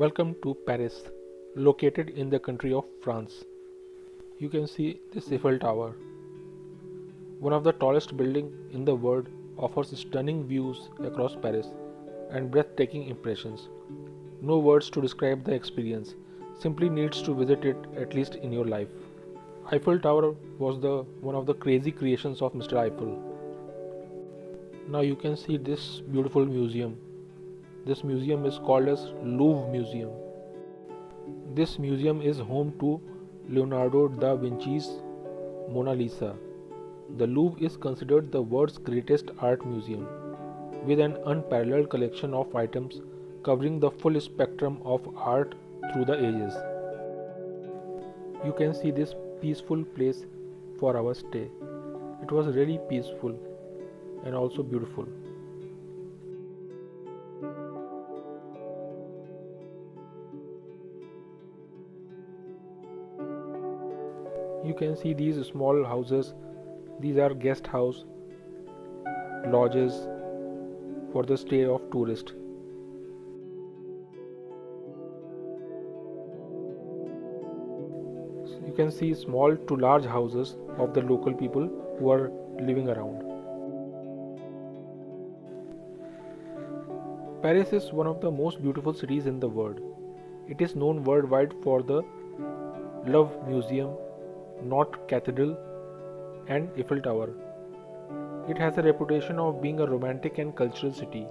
Welcome to Paris, located in the country of France. You can see this Eiffel Tower, one of the tallest buildings in the world, offers stunning views across Paris and breathtaking impressions. No words to describe the experience, simply needs to visit it at least in your life. Eiffel Tower was the one of the crazy creations of Mr. Eiffel. Now you can see this beautiful museum. This museum is called as Louvre Museum. This museum is home to Leonardo da Vinci's Mona Lisa. The Louvre is considered the world's greatest art museum, with an unparalleled collection of items covering the full spectrum of art through the ages. You can see this peaceful place for our stay. It was really peaceful and also beautiful. You can see these small houses. These are guest house lodges for the stay of tourists. You can see small to large houses of the local people who are living around. Paris is one of the most beautiful cities in the world. It is known worldwide for the Louvre Museum, Notre Cathedral, and Eiffel Tower. It has a reputation of being a romantic and cultural city.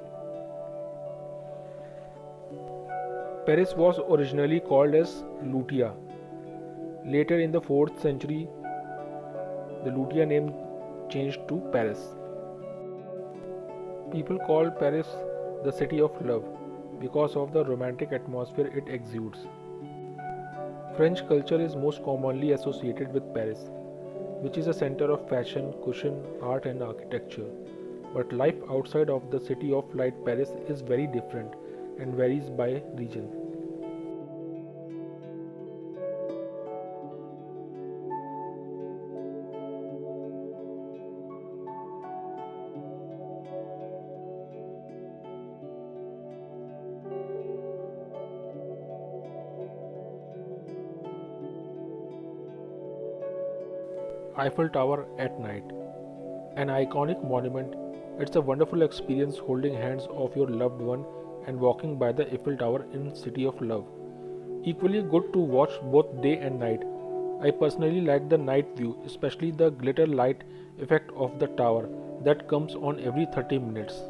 Paris was originally called as Lutia. Later in the 4th century, the Lutia name changed to Paris. People call Paris the city of love because of the romantic atmosphere it exudes. French culture is most commonly associated with Paris, which is a center of fashion, cushion, art, and architecture. But life outside of the city of light Paris is very different and varies by region. Eiffel Tower at night. An iconic monument, it's a wonderful experience holding hands of your loved one and walking by the Eiffel Tower in City of Love. Equally good to watch both day and night. I personally like the night view, especially the glitter light effect of the tower that comes on every 30 minutes.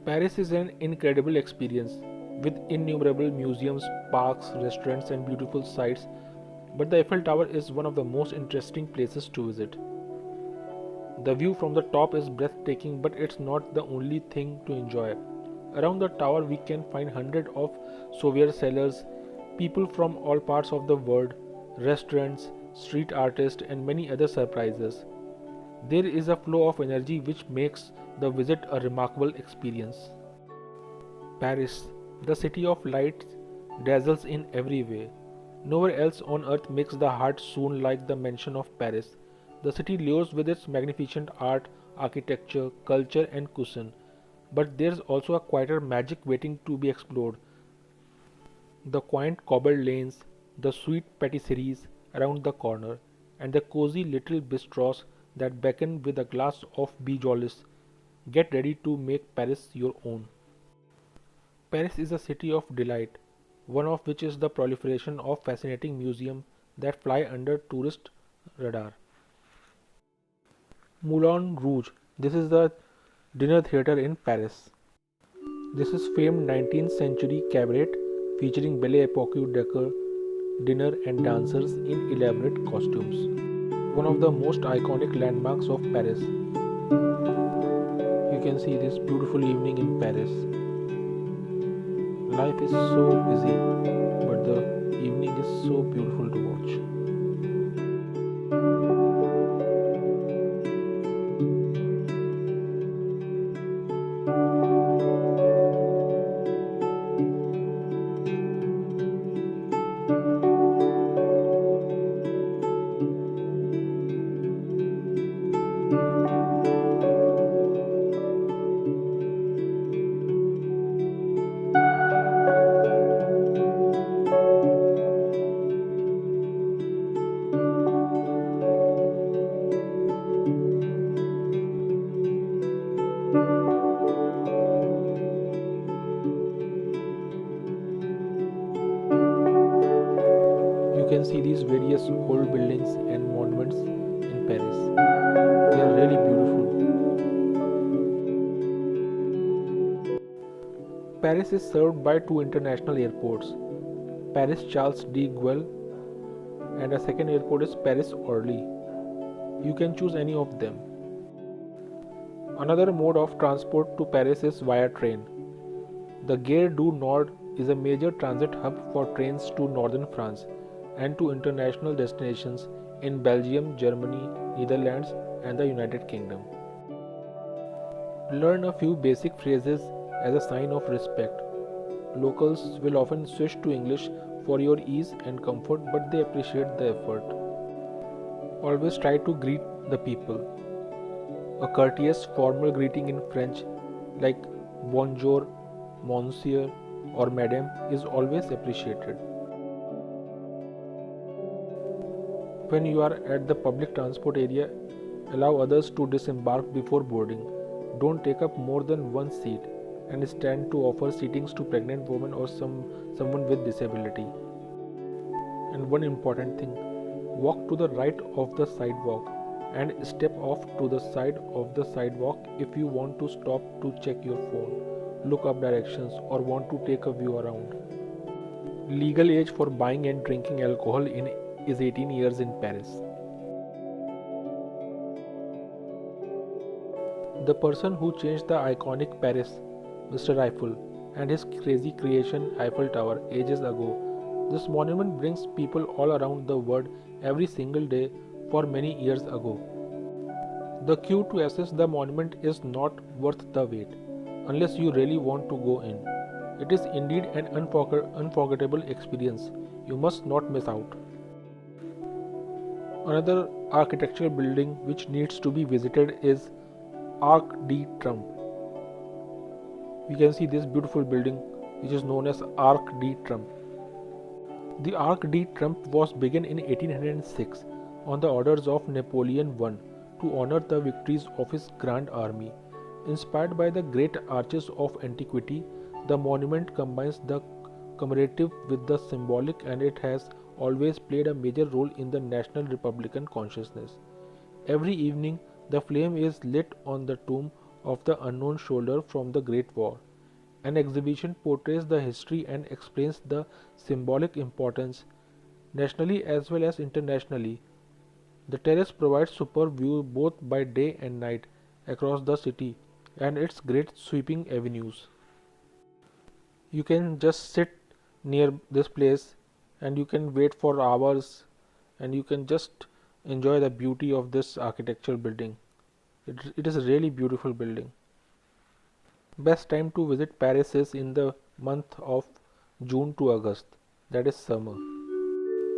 Paris is an incredible experience with innumerable museums, parks, restaurants, and beautiful sights, but the Eiffel Tower is one of the most interesting places to visit. The view from the top is breathtaking, but it's not the only thing to enjoy. Around the tower, we can find hundreds of souvenir sellers, people from all parts of the world, restaurants, street artists, and many other surprises. There is a flow of energy which makes the visit a remarkable experience. Paris, the city of lights, dazzles in every way. Nowhere else on earth makes the heart swoon like the mention of Paris. The city lures with its magnificent art, architecture, culture, and cuisine. But there's also a quieter magic waiting to be explored. The quaint cobbled lanes, the sweet patisseries around the corner, and the cozy little bistros that beckon with a glass of Bijolis. Get ready to make Paris your own. Paris is a city of delight, one of which is the proliferation of fascinating museums that fly under tourist radar. Moulin Rouge. This is the dinner theater in Paris. This is famed 19th century cabaret featuring Belle Epoque decor, dinner and dancers in elaborate costumes. One of the most iconic landmarks of Paris. You can see this beautiful evening in Paris. Life is so busy, but the evening is so beautiful to watch. can see these various old buildings and monuments in Paris. They are really beautiful. Paris is served by two international airports, Paris Charles de Gaulle, and a second airport is Paris Orly. You can choose any of them. Another mode of transport to Paris is via train. The Gare du Nord is a major transit hub for trains to northern France and to international destinations in Belgium, Germany, Netherlands, and the United Kingdom. Learn a few basic phrases as a sign of respect. Locals will often switch to English for your ease and comfort, but they appreciate the effort. Always try to greet the people. A courteous formal greeting in French like bonjour, monsieur, or madame is always appreciated. When you are at the public transport area, allow others to disembark before boarding. Don't take up more than one seat and stand to offer seatings to pregnant women or someone with disability. And one important thing, walk to the right of the sidewalk and step off to the side of the sidewalk if you want to stop to check your phone, look up directions, or want to take a view around. Legal age for buying and drinking alcohol is 18 years in Paris. The person who changed the iconic Paris, Mr. Eiffel, and his crazy creation Eiffel Tower ages ago. This monument brings people all around the world every single day for many years ago. The queue to access the monument is not worth the wait, unless you really want to go in. It is indeed an unforgettable experience. You must not miss out. Another architectural building which needs to be visited is Arc de Triomphe. We can see this beautiful building which is known as Arc de Triomphe. The Arc de Triomphe was begun in 1806 on the orders of Napoleon I to honor the victories of his Grand Army. Inspired by the great arches of antiquity, the monument combines the commemorative with the symbolic, and it has always played a major role in the national republican consciousness. Every evening, the flame is lit on the tomb of the unknown soldier from the Great War. An exhibition portrays the history and explains the symbolic importance nationally as well as internationally. The terrace provides superb view both by day and night across the city and its great sweeping avenues. You can just sit near this place and you can wait for hours and you can just enjoy the beauty of this architectural building. It is a really beautiful building. Best time to visit Paris is in the month of June to August, that is summer.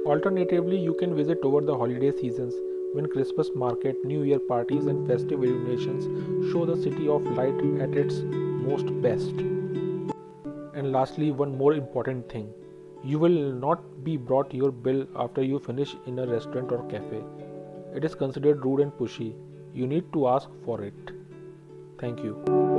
Alternatively, you can visit over the holiday seasons when Christmas market, New Year parties and festive illuminations show the city of light at its most best. And lastly, one more important thing. You will not be brought your bill after you finish in a restaurant or cafe. It is considered rude and pushy. You need to ask for it. Thank you.